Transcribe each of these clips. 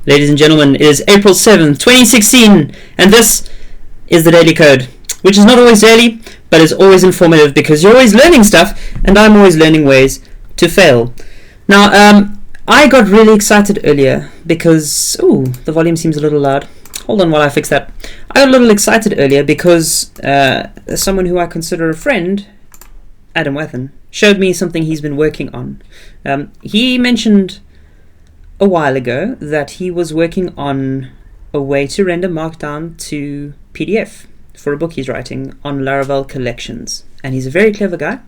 Ladies and gentlemen, it is April 7th, 2016, and this is the Daily Code, which is not always daily, but is always informative because you're always learning stuff, and I'm always learning ways to fail. Now, I got really excited earlier because, the volume seems a little loud. Hold on while I fix that. I got a little excited earlier because someone who I consider a friend, Adam Wathan, showed me something he's been working on. He mentioned a while ago that he was working on a way to render Markdown to PDF for a book he's writing on Laravel collections. And he's a very clever guy.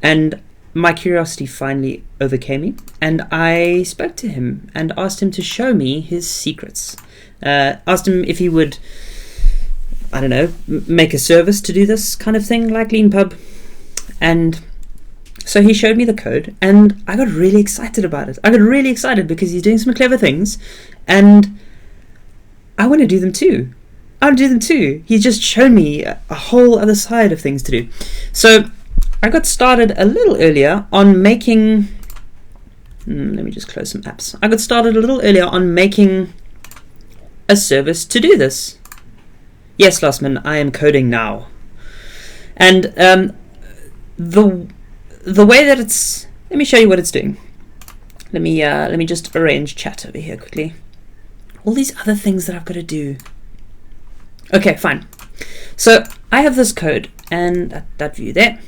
And my curiosity finally overcame me. And I spoke to him and asked him to show me his secrets. Asked him if he would, I don't know, make a service to do this kind of thing like LeanPub. And so he showed me the code, and I got really excited about it. I got really excited because he's doing some clever things, and I want to do them too. I want to do them too. He's just shown me a whole other side of things to do. So I got started a little earlier on making... let me just close some apps. I got started a little earlier on making a service to do this. Yes, Lossman, I am coding now. And the way that it's... Let me show you what it's doing. Let me just arrange chat over here quickly. All these other things that I've got to do. Okay, fine. So I have this code and that view there.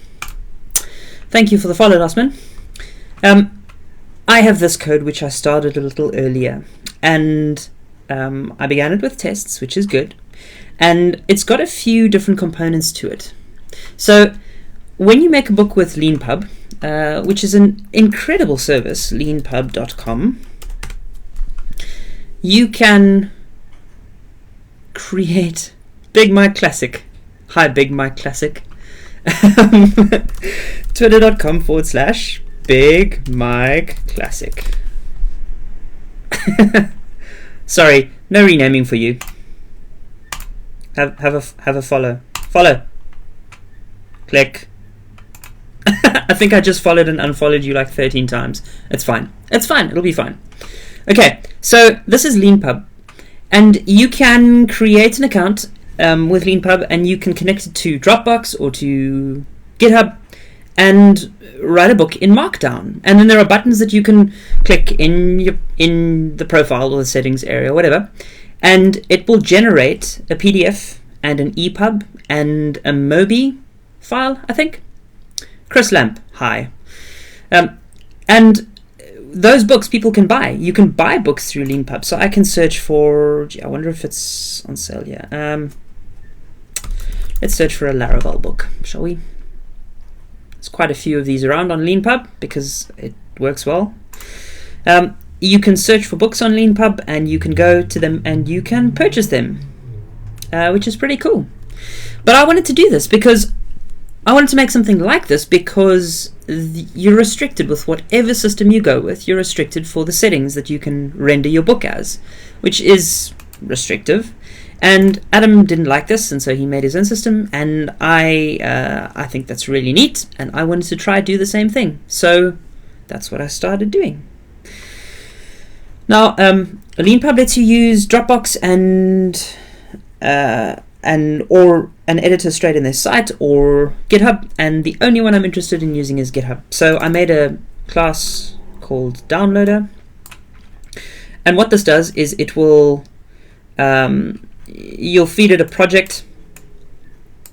Thank you for the follow, Lossman. I have this code which I started a little earlier, and I began it with tests, which is good, and it's got a few different components to it. So when you make a book with LeanPub, which is an incredible service, leanpub.com, you can create Big Mike Classic. Hi, Big Mike Classic. Twitter.com/Big Mike Classic. Sorry, no renaming for you. Have a follow. Follow. Click. I think I just followed and unfollowed you like 13 times. It's fine. It's fine. It'll be fine. Okay, so this is LeanPub. And you can create an account with LeanPub, and you can connect it to Dropbox or to GitHub and write a book in Markdown. And then there are buttons that you can click in the profile or the settings area, whatever. And it will generate a PDF and an EPUB and a Mobi file, I think. Chris Lamp, hi. And those books people can buy. You can buy books through LeanPub. So I can search for... I wonder if it's on sale here. Let's search for a Laravel book, shall we? There's quite a few of these around on LeanPub because it works well. You can search for books on LeanPub, and you can go to them and you can purchase them, which is pretty cool. But I wanted to do this because I wanted to make something like this because you're restricted with whatever system you go with. You're restricted for the settings that you can render your book as, which is restrictive. And Adam didn't like this, and so he made his own system, and I think that's really neat, and I wanted to try do the same thing. So that's what I started doing. Now, LeanPub lets you use Dropbox or an editor straight in their site or GitHub, and the only one I'm interested in using is GitHub. So I made a class called Downloader, and what this does is it will you'll feed it a project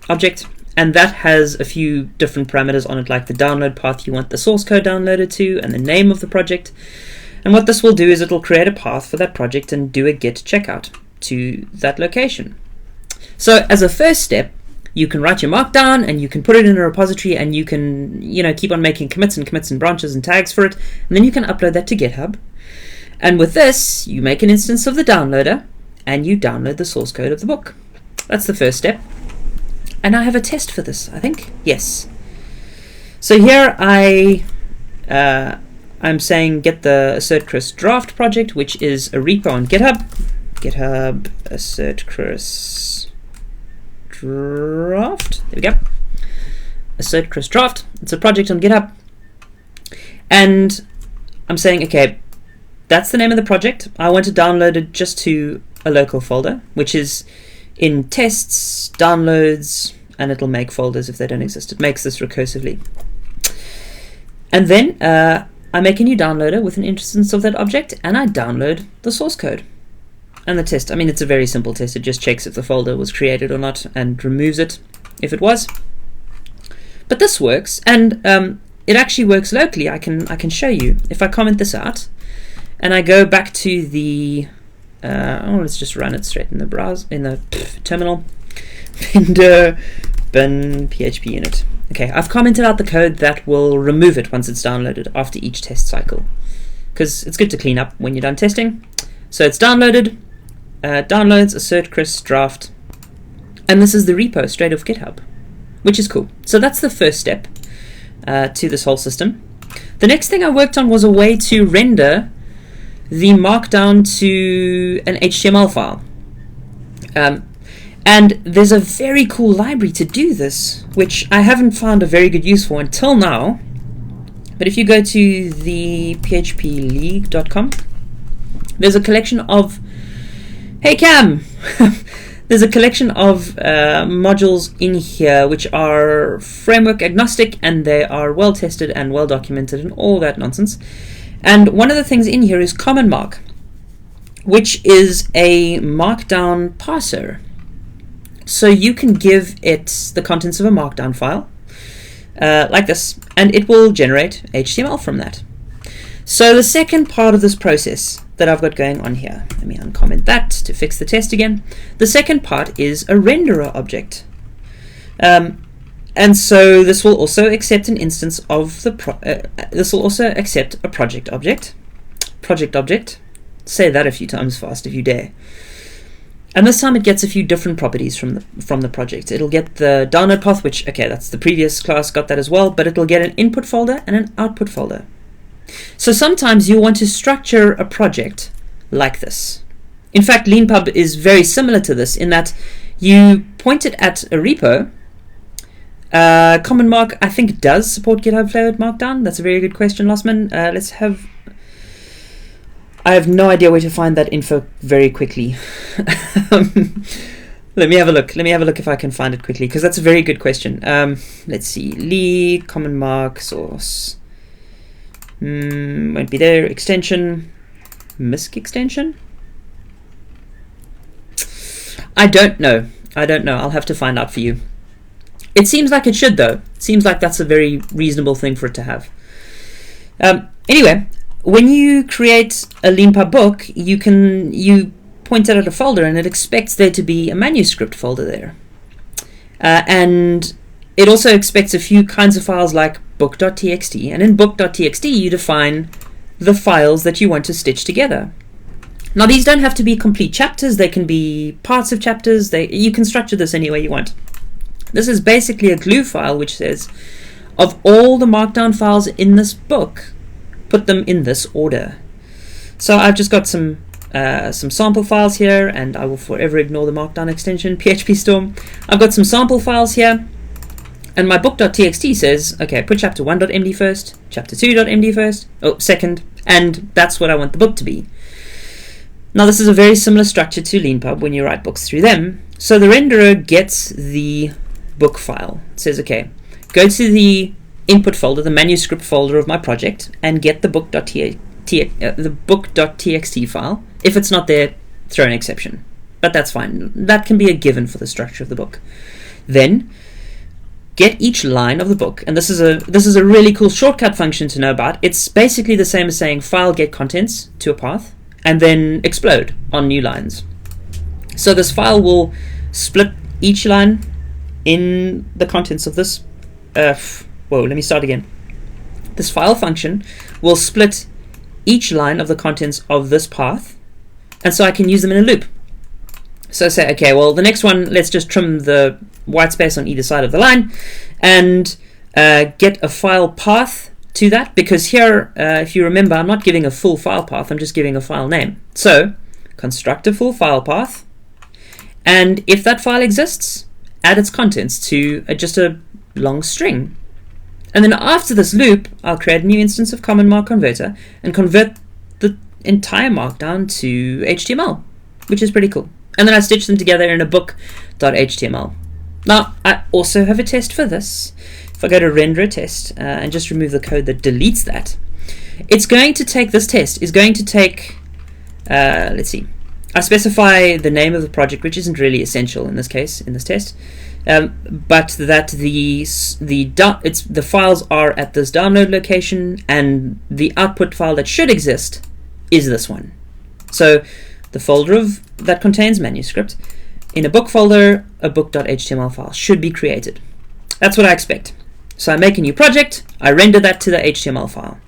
object, and that has a few different parameters on it, like the download path you want the source code downloaded to and the name of the project. And what this will do is it'll create a path for that project and do a git checkout to that location. So as a first step, you can write your Markdown and you can put it in a repository, and you can, keep on making commits and branches and tags for it, and then you can upload that to GitHub. And with this, you make an instance of the downloader and you download the source code of the book. That's the first step. And I have a test for this, I think. Yes. So here I'm saying get the assertchris draft project, which is a repo on GitHub. GitHub assertchris draft. There we go. Assertchris draft. It's a project on GitHub. And I'm saying, okay, that's the name of the project. I want to download it just to a local folder, which is in tests, downloads, and it'll make folders if they don't exist. It makes this recursively. And then I make a new downloader with an instance of that object, and I download the source code. And the test, I mean, it's a very simple test. It just checks if the folder was created or not and removes it if it was. But this works, and it actually works locally. I can show you. If I comment this out, and I go back to the, let's just run it straight in the browser, in the terminal, bin PHP unit. Okay, I've commented out the code that will remove it once it's downloaded after each test cycle, because it's good to clean up when you're done testing. So it's downloaded, downloads assertchris draft, and this is the repo straight off GitHub, which is cool. So that's the first step to this whole system. The next thing I worked on was a way to render the Markdown to an HTML file. And there's a very cool library to do this, which I haven't found a very good use for until now. But if you go to the phpleague.com, there's a collection of, hey Cam, there's a collection of modules in here which are framework agnostic, and they are well tested and well documented and all that nonsense. And one of the things in here is CommonMark, which is a Markdown parser. So you can give it the contents of a Markdown file, like this, and it will generate HTML from that. So the second part of this process that I've got going on here, let me uncomment that to fix the test again. The second part is a renderer object. And so this will also accept an instance of the this will also accept a project object. Say that a few times fast if you dare. And this time it gets a few different properties from the project. It'll get the download path, which, okay, that's the previous class, got that as well, but it'll get an input folder and an output folder. So sometimes you want to structure a project like this. In fact, LeanPub is very similar to this in that you point it at a repo. CommonMark, I think, does support GitHub flavored Markdown. That's a very good question, Lossman. I have no idea where to find that info very quickly. Let me have a look. Let me have a look if I can find it quickly, because that's a very good question. Let's see. Lee, CommonMark, source. Won't be there. Extension. MISC extension? I don't know. I'll have to find out for you. It seems like it should, though. It seems like that's a very reasonable thing for it to have. Anyway, when you create a LeanPub book, you point it at a folder, and it expects there to be a manuscript folder there. And it also expects a few kinds of files like book.txt, and in book.txt you define the files that you want to stitch together. Now these don't have to be complete chapters, they can be parts of chapters, you can structure this any way you want. This is basically a glue file which says, of all the Markdown files in this book, put them in this order. So I've just got some sample files here, and I will forever ignore the Markdown extension, PHP Storm. I've got some sample files here, and my book.txt says, okay, put chapter 1.md first, chapter 2.md first, second, and that's what I want the book to be. Now this is a very similar structure to LeanPub when you write books through them. So the renderer gets the book file. It says, okay, go to the input folder, the manuscript folder of my project, and get the book.txt file. If it's not there, throw an exception. But that's fine. That can be a given for the structure of the book. Then get each line of the book, and this is a really cool shortcut function to know about. It's basically the same as saying file get contents to a path, and then explode on new lines. So this file will split each line in the contents of this. Let me start again. This file function will split each line of the contents of this path, and so I can use them in a loop. So say, okay, well, the next one, let's just trim the white space on either side of the line and get a file path to that, because here, if you remember, I'm not giving a full file path, I'm just giving a file name. So construct a full file path, and if that file exists, add its contents to just a long string. And then after this loop, I'll create a new instance of CommonMark converter and convert entire Markdown to HTML, which is pretty cool. And then I stitched them together in a book.html. Now, I also have a test for this. If I go to render a test and just remove the code that deletes that, it's going to take, this test is going to take, let's see, I specify the name of the project, which isn't really essential in this case, in this test, but that the files are at this download location, and the output file that should exist is this one. So the folder that contains manuscript, in a book folder, a book.html file should be created. That's what I expect. So I make a new project, I render that to the HTML file.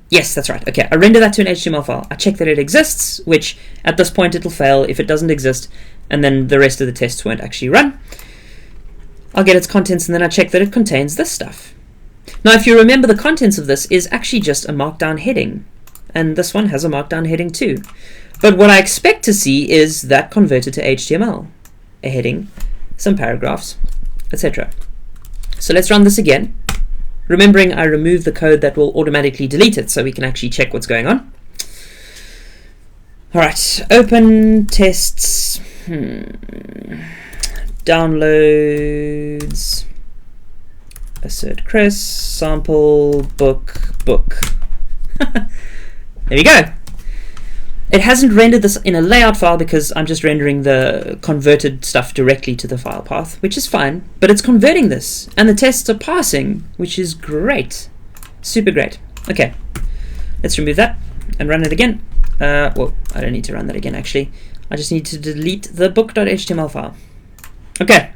Yes, that's right. Okay, I render that to an HTML file. I check that it exists, which at this point it'll fail if it doesn't exist, and then the rest of the tests won't actually run. I'll get its contents, and then I check that it contains this stuff. Now, if you remember, the contents of this is actually just a Markdown heading, and this one has a Markdown heading too. But what I expect to see is that converted to HTML, a heading, some paragraphs, etc. So let's run this again. Remembering I removed the code that will automatically delete it, so we can actually check what's going on. Alright, open tests, downloads, assertchris, sample, book. There we go. It hasn't rendered this in a layout file because I'm just rendering the converted stuff directly to the file path, which is fine, but it's converting this, and the tests are passing, which is great. Super great. Okay, let's remove that and run it again. Well, I don't need to run that again, actually. I just need to delete the book.html file. Okay.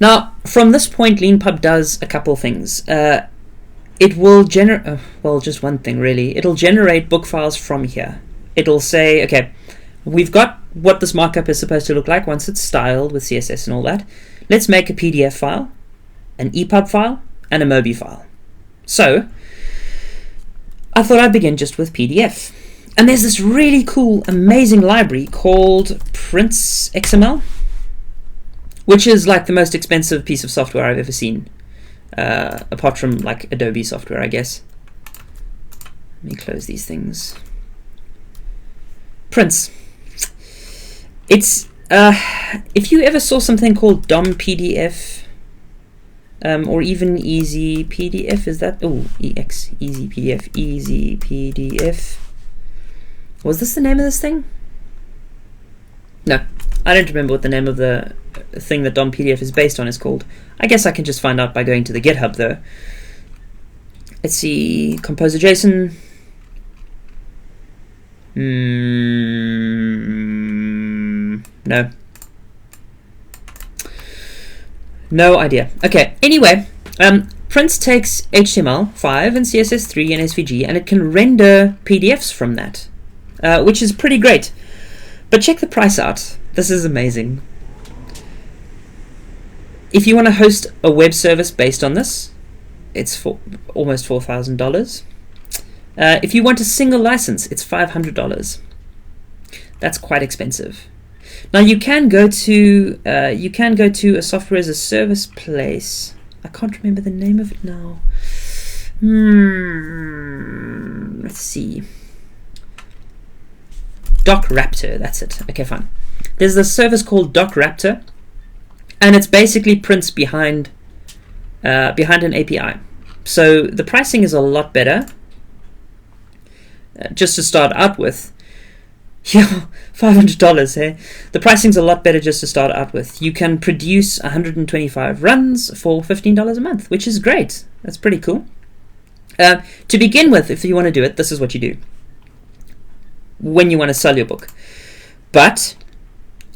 Now, from this point, LeanPub does a couple things. It will generate, well, just one thing really. It'll generate book files from here. It'll say, okay, we've got what this markup is supposed to look like once it's styled with CSS and all that. Let's make a PDF file, an EPUB file, and a MOBI file. So, I thought I'd begin just with PDF. And there's this really cool, amazing library called Prince XML, which is like the most expensive piece of software I've ever seen. Apart from like Adobe software, I guess. Let me close these things. Prince. It's if you ever saw something called DOM PDF, or even Easy PDF, is that Easy PDF? Was this the name of this thing? No, I don't remember what the name of the thing that DOM PDF is based on is called. I guess I can just find out by going to the GitHub though. Let's see, Composer JSON. No. No idea. Okay, anyway, Prince takes HTML5 and CSS3 and SVG, and it can render PDFs from that, which is pretty great. But check the price out. This is amazing. If you want to host a web service based on this, it's for almost $4,000. If you want a single license, it's $500. That's quite expensive. Now you can go to a software as a service place. I can't remember the name of it now. Let's see. DocRaptor, that's it. Okay, fine. There's this service called DocRaptor, and it's basically Prince behind an API. So the pricing is a lot better. Just to start out with, yeah, $500, hey? The pricing's a lot better just to start out with. You can produce 125 runs for $15 a month, which is great. That's pretty cool. To begin with, if you want to do it, this is what you do when you want to sell your book. But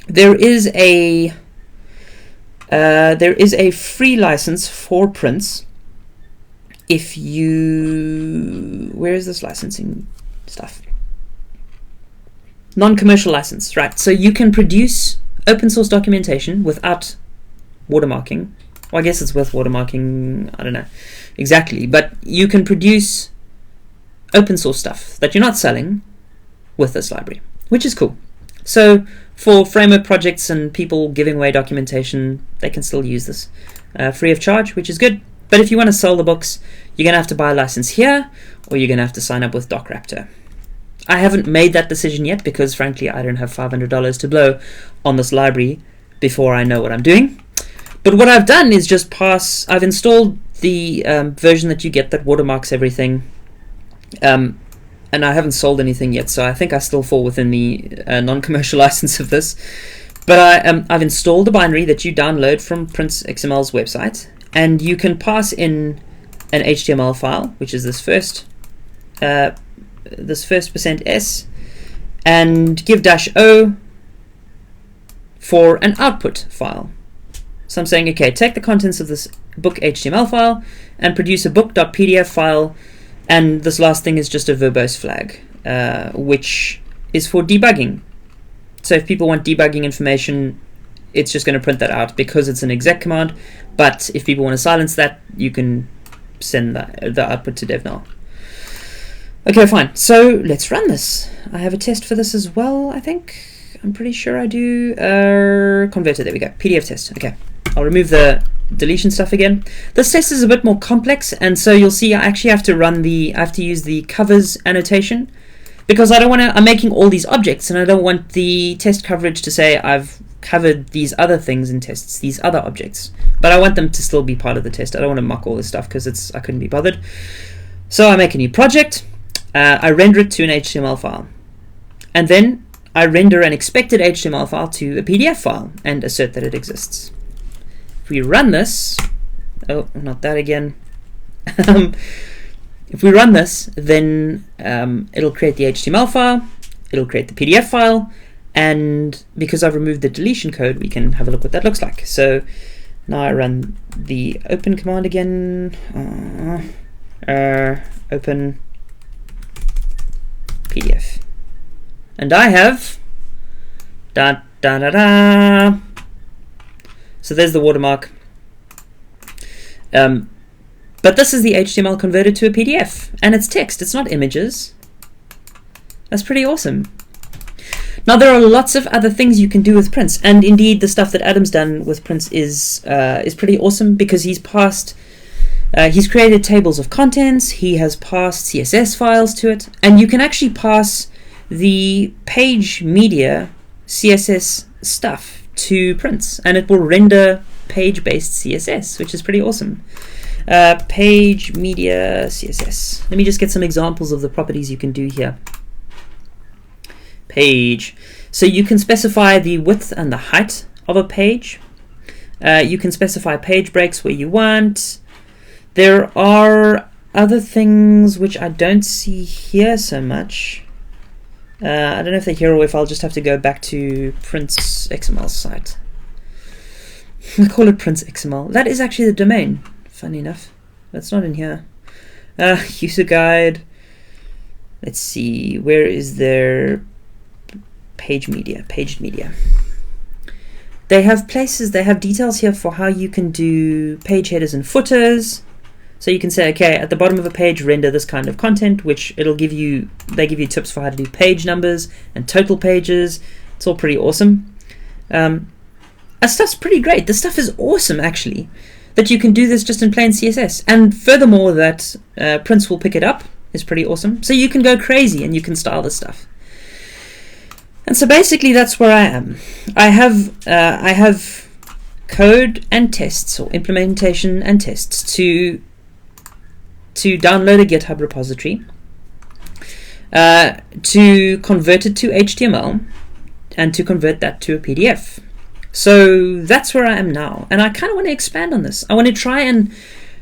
there is a free license for Prince. If you, where is this licensing stuff? Non-commercial license, right? So you can produce open source documentation without watermarking. Well, I guess it's with watermarking, I don't know exactly, but you can produce open source stuff that you're not selling with this library, which is cool. So for framework projects and people giving away documentation, they can still use this free of charge, which is good. But if you want to sell the books, you're going to have to buy a license here, or you're going to have to sign up with DocRaptor. I haven't made that decision yet because, frankly, I don't have $500 to blow on this library before I know what I'm doing. But what I've done is just I've installed the version that you get that watermarks everything. And I haven't sold anything yet, so I think I still fall within the non-commercial license of this. But I've installed a binary that you download from Prince XML's website, and you can pass in an HTML file, which is this first %s, and give -o for an output file. So I'm saying, okay, take the contents of this book HTML file and produce a book.pdf file, and this last thing is just a verbose flag, which is for debugging. So if people want debugging information, it's just going to print that out because it's an exec command. But if people want to silence that, you can send the output to dev.null. Okay, fine. So let's run this. I have a test for this as well, I think. I'm pretty sure I do. Converter, there we go. PDF test. Okay. I'll remove the deletion stuff again. This test is a bit more complex, and so you'll see I actually have to use the covers annotation, because I'm making all these objects, and I don't want the test coverage to say I've covered these other things in tests, these other objects, but I want them to still be part of the test. I don't want to mock all this stuff because I couldn't be bothered. So I make a new project, I render it to an HTML file, and then I render an expected HTML file to a PDF file and assert that it exists. If we run this, oh, not that again. If we run this, then it'll create the HTML file, it'll create the PDF file, and because I've removed the deletion code, we can have a look what that looks like. So now I run the open command again, open PDF, and I have so there's the watermark. But this is the HTML converted to a PDF, and it's text, it's not images. That's pretty awesome. Now there are lots of other things you can do with Prince, and indeed the stuff that Adam's done with Prince is pretty awesome, because he's created tables of contents, he has passed CSS files to it, and you can actually pass the page media CSS stuff to Prince, and it will render page-based CSS, which is pretty awesome. Page media CSS. Let me just get some examples of the properties you can do here. Page. So you can specify the width and the height of a page. You can specify page breaks where you want. There are other things which I don't see here so much. I don't know if they're here or if I'll just have to go back to Prince XML's site. I call it Prince XML. That is actually the domain, funny enough. That's not in here. User guide. Let's see, where is their page media? Paged media. They have places, they have details here for how you can do page headers and footers. So you can say, okay, at the bottom of a page, render this kind of content, which they give you tips for how to do page numbers and total pages. It's all pretty awesome. That stuff's pretty great. This stuff is awesome, actually, that you can do this just in plain CSS. And furthermore, that Prince will pick it up is pretty awesome. So you can go crazy and you can style this stuff. And so basically that's where I am. I have code and tests, or implementation and tests, to download a GitHub repository, to convert it to HTML, and to convert that to a PDF. So that's where I am now, and I kind of want to expand on this. I want to try and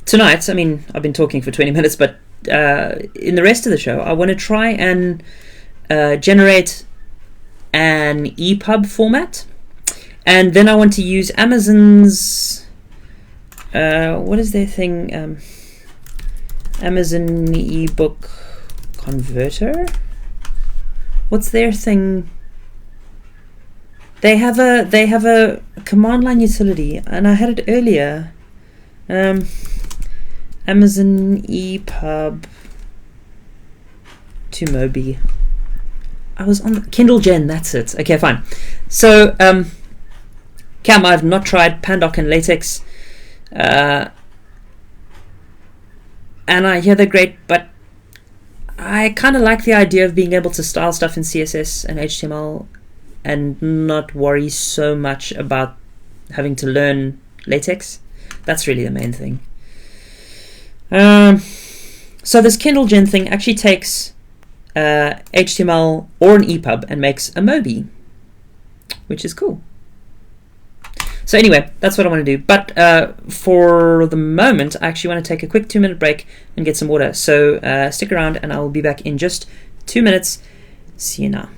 tonight, I mean, I've been talking for 20 minutes, but in the rest of the show, I want to try and generate an EPUB format, and then I want to use Amazon's what is their thing? Amazon ebook converter. What's their thing? They have a command line utility, and I had it earlier. Amazon EPUB to Mobi. I was on the Kindle Gen, that's it. Okay, fine. So, Cam, I've not tried Pandoc and LaTeX. and I hear they're great, but I kind of like the idea of being able to style stuff in CSS and HTML and not worry so much about having to learn LaTeX. That's really the main thing. So this Kindle Gen thing actually takes HTML or an EPUB and makes a Mobi, which is cool. So anyway, that's what I want to do. But for the moment, I actually want to take a quick 2-minute break and get some water. So stick around and I will be back in just 2 minutes. See you now.